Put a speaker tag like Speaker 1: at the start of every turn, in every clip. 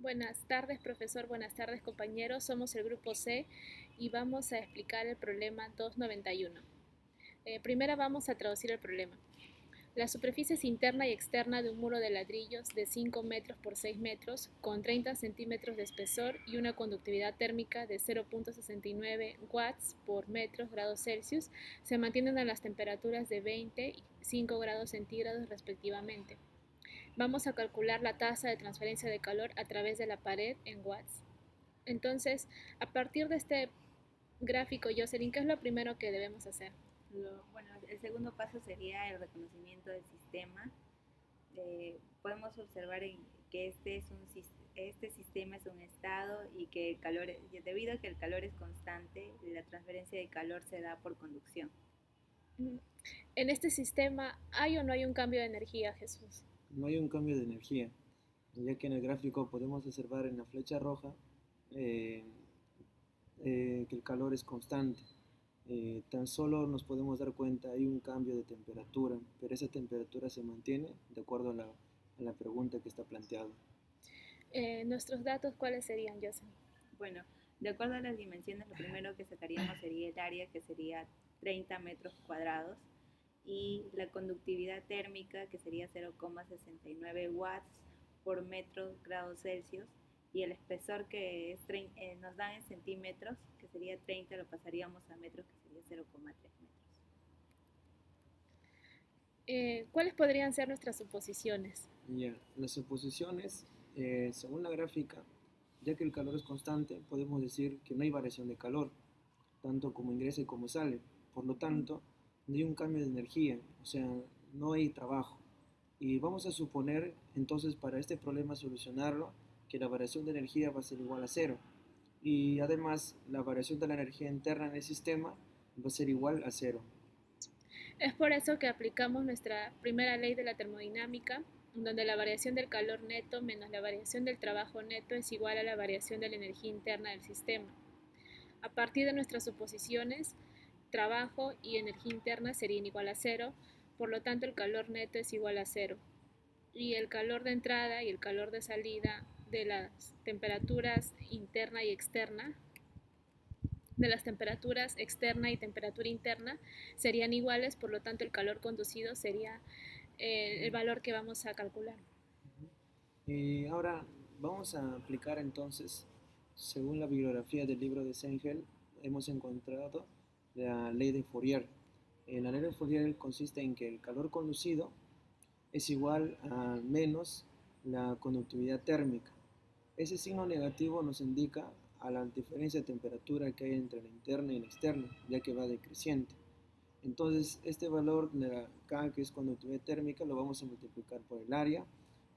Speaker 1: Buenas tardes, profesor. Buenas tardes, compañeros. Somos el grupo C y vamos a explicar el problema 291. Primero vamos a traducir el problema. La superficie es interna y externa de un muro de ladrillos de 5 metros por 6 metros con 30 centímetros de espesor y una conductividad térmica de 0.69 watts por metros grados Celsius se mantienen a las temperaturas de 20 y 5 grados centígrados respectivamente. Vamos a calcular la tasa de transferencia de calor a través de la pared en watts. Entonces, a partir de este gráfico, Jocelyn, ¿qué es lo primero que debemos hacer?
Speaker 2: El segundo paso sería el reconocimiento del sistema. Podemos observar que este sistema es un estado y que debido a que el calor es constante, la transferencia de calor se da por conducción.
Speaker 1: En este sistema, ¿hay o no hay un cambio de energía, Jesús?
Speaker 3: No hay un cambio de energía, ya que en el gráfico podemos observar en la flecha roja eh, que el calor es constante. Tan solo nos podemos dar cuenta hay un cambio de temperatura, pero esa temperatura se mantiene de acuerdo a la pregunta que está planteada.
Speaker 1: Nuestros datos, ¿cuáles serían, Jocelyn?
Speaker 2: Bueno, de acuerdo a las dimensiones, lo primero que sacaríamos sería el área, que sería 30 metros cuadrados, y la conductividad térmica, que sería 0,69 watts por metro grados Celsius, y el espesor que nos dan en centímetros, que sería 30, lo pasaríamos a metros, que sería 0,3 metros.
Speaker 1: ¿Cuáles podrían ser nuestras suposiciones?
Speaker 3: Ya, las suposiciones, según la gráfica, ya que el calor es constante, podemos decir que no hay variación de calor, tanto como ingresa y como sale. Por lo tanto, no hay un cambio de energía, o sea, no hay trabajo. Y vamos a suponer, entonces, para este problema solucionarlo, que la variación de energía va a ser igual a cero. Y además, la variación de la energía interna en el sistema va a ser igual a cero.
Speaker 1: Es por eso que aplicamos nuestra primera ley de la termodinámica, donde la variación del calor neto menos la variación del trabajo neto es igual a la variación de la energía interna del sistema. A partir de nuestras suposiciones, trabajo y energía interna serían igual a cero, por lo tanto el calor neto es igual a cero. Y el calor de entrada y el calor de salida de las temperaturas interna y externa, de las temperaturas externa y temperatura interna, serían iguales, por lo tanto el calor conducido sería el valor que vamos a calcular.
Speaker 3: Y ahora vamos a aplicar entonces, según la bibliografía del libro de Sengel, hemos encontrado la ley de Fourier. La ley de Fourier consiste en que el calor conducido es igual a menos la conductividad térmica. Ese signo negativo nos indica a la diferencia de temperatura que hay entre la interna y la externa, ya que va decreciente. Entonces, este valor de la K, que es conductividad térmica, lo vamos a multiplicar por el área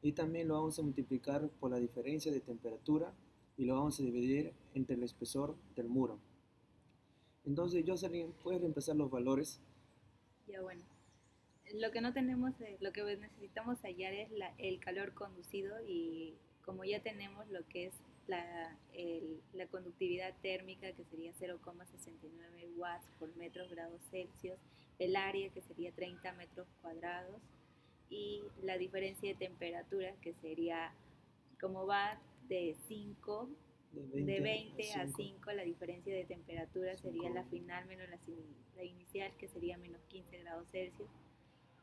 Speaker 3: y también lo vamos a multiplicar por la diferencia de temperatura y lo vamos a dividir entre el espesor del muro. Entonces, Jocelyn, ¿puedes reemplazar los valores?
Speaker 2: Ya bueno, lo que no tenemos, lo que necesitamos hallar es el calor conducido, y como ya tenemos lo que es la conductividad térmica, que sería 0,69 watts por metros grados Celsius, el área, que sería 30 metros cuadrados, y la diferencia de temperatura, que sería, como va de 5, de 20 a 5, la diferencia de temperatura sería la final menos la inicial, que sería menos 15 grados Celsius,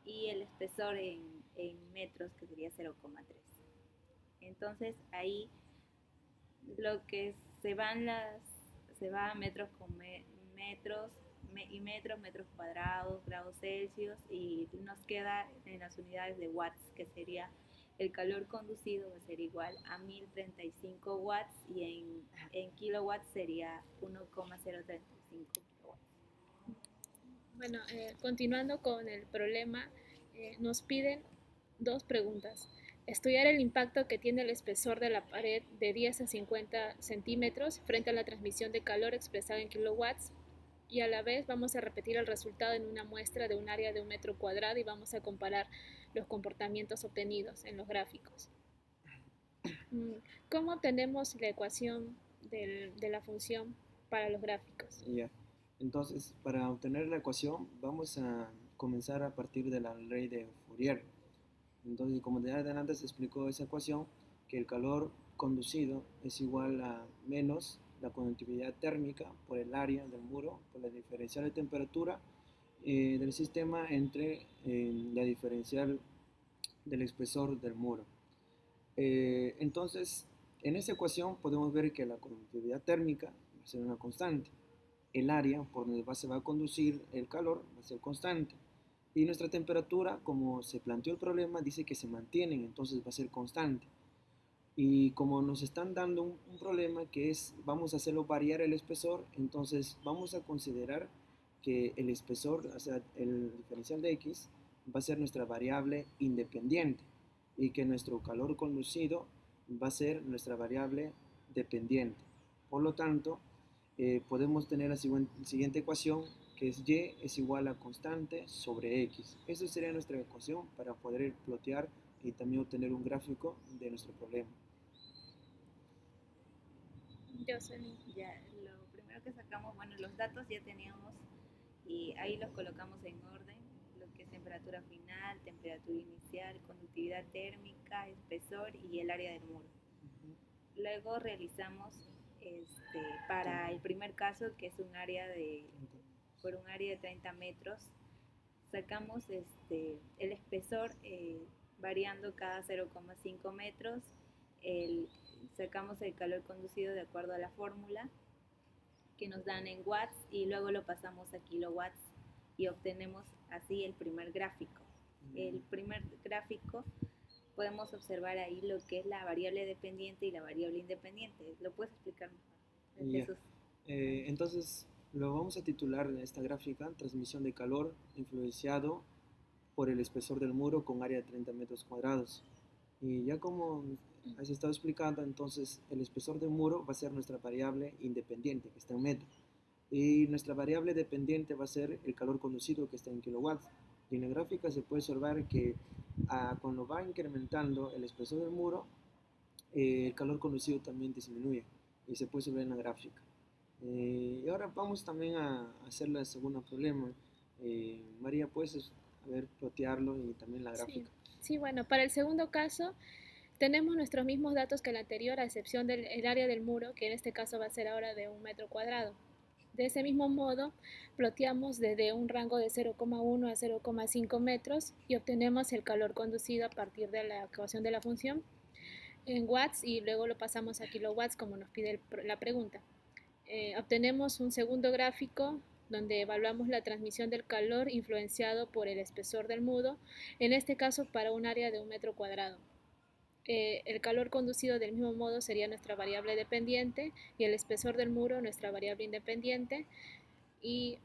Speaker 2: y el espesor en metros, que sería 0,3. Entonces ahí lo que se va a metros con metros y metros cuadrados, grados Celsius, y nos queda en las unidades de watts, que sería el calor conducido va a ser igual a 1035 watts, y en kilowatts sería 1,035 kilowatts.
Speaker 1: Bueno, continuando con el problema, nos piden dos preguntas. Estudiar el impacto que tiene el espesor de la pared de 10 a 50 centímetros frente a la transmisión de calor expresada en kilowatts, y a la vez vamos a repetir el resultado en una muestra de un área de 1 metro cuadrado y vamos a comparar los comportamientos obtenidos en los gráficos. ¿Cómo obtenemos la ecuación de la función para los gráficos?
Speaker 3: Ya. Entonces, para obtener la ecuación, vamos a comenzar a partir de la ley de Fourier. Entonces, como de adelante se explicó esa ecuación, que el calor conducido es igual a menos la conductividad térmica por el área del muro, por la diferencial de temperatura del sistema entre la diferencial del espesor del muro. Entonces, en esta ecuación podemos ver que la conductividad térmica va a ser una constante. El área por donde se va a conducir el calor va a ser constante. Y nuestra temperatura, como se planteó el problema, dice que se mantienen, entonces va a ser constante. Y como nos están dando un problema que es, vamos a hacerlo variar el espesor, entonces vamos a considerar que el espesor, o sea, el diferencial de X, va a ser nuestra variable independiente y que nuestro calor conducido va a ser nuestra variable dependiente. Por lo tanto, podemos tener la siguiente ecuación, que es Y es igual a constante sobre X. Esa sería nuestra ecuación para poder plotear y también obtener un gráfico de nuestro problema.
Speaker 1: Jocelyn.
Speaker 2: Ya, lo primero que sacamos, bueno, los datos ya teníamos y ahí los colocamos en orden, lo que es temperatura final, temperatura inicial, conductividad térmica, espesor y el área del muro. Luego realizamos para el primer caso, que es un área por un área de 30 metros, sacamos el espesor variando cada 0,5 metros, sacamos el calor conducido de acuerdo a la fórmula que nos dan en watts y luego lo pasamos a kilowatts y obtenemos así el primer gráfico. El primer gráfico podemos observar ahí lo que es la variable dependiente y la variable independiente. ¿Lo puedes explicar mejor, Jesús?
Speaker 3: Entonces lo vamos a titular en esta gráfica: transmisión de calor influenciado por el espesor del muro con área de 30 metros cuadrados. Y ya como has estado explicando, entonces el espesor del muro va a ser nuestra variable independiente, que está en metros. Y nuestra variable dependiente va a ser el calor conducido, que está en kilowatts. Y en la gráfica se puede observar que cuando va incrementando el espesor del muro, el calor conducido también disminuye. Y se puede observar en la gráfica. Y ahora vamos también a hacer el segundo problema. María, ¿puedes plotearlo y también la gráfica?
Speaker 1: Sí, bueno, para el segundo caso tenemos nuestros mismos datos que el anterior, a excepción del área del muro, que en este caso va a ser ahora de 1 metro cuadrado. De ese mismo modo, ploteamos desde un rango de 0,1 a 0,5 metros y obtenemos el calor conducido a partir de la ecuación de la función en watts y luego lo pasamos a kilowatts como nos pide la pregunta. Obtenemos un segundo gráfico donde evaluamos la transmisión del calor influenciado por el espesor del muro, en este caso para un área de 1 metro cuadrado. El calor conducido del mismo modo sería nuestra variable dependiente y el espesor del muro nuestra variable independiente. Y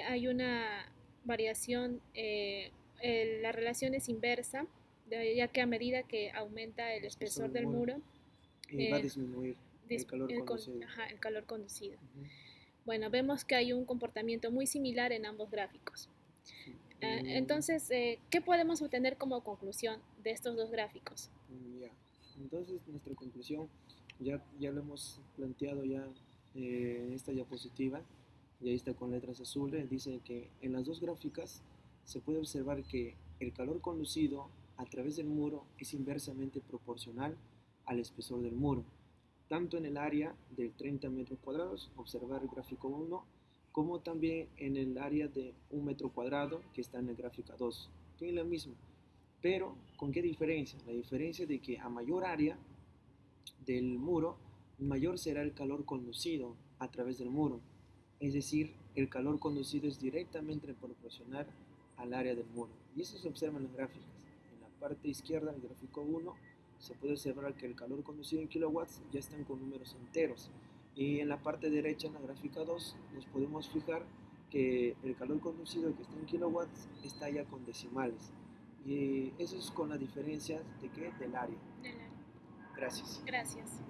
Speaker 1: hay una variación, la relación es inversa, ya que a medida que aumenta el espesor del muro,
Speaker 3: va a disminuir el calor conducido.
Speaker 1: El calor conducido. Bueno, vemos que hay un comportamiento muy similar en ambos gráficos. Entonces, ¿qué podemos obtener como conclusión de estos dos gráficos?
Speaker 3: Entonces, nuestra conclusión ya lo hemos planteado ya en esta diapositiva, y ahí está con letras azules. Dice que en las dos gráficas se puede observar que el calor conducido a través del muro es inversamente proporcional al espesor del muro, tanto en el área de 30 metros cuadrados, observar el gráfico 1, como también en el área de 1 metro cuadrado, que está en el gráfico 2. Tiene lo mismo, pero ¿con qué diferencia? La diferencia de que a mayor área del muro, mayor será el calor conducido a través del muro. Es decir, el calor conducido es directamente proporcional al área del muro. Y eso se observa en las gráficas. En la parte izquierda del gráfico 1 se puede observar que el calor conducido en kilowatts ya están con números enteros. Y en la parte derecha, en la gráfica 2, nos podemos fijar que el calor conducido que está en kilowatts está ya con decimales. Y eso es con la diferencia de ¿qué? Del área.
Speaker 1: Del área.
Speaker 3: Gracias.
Speaker 1: Gracias.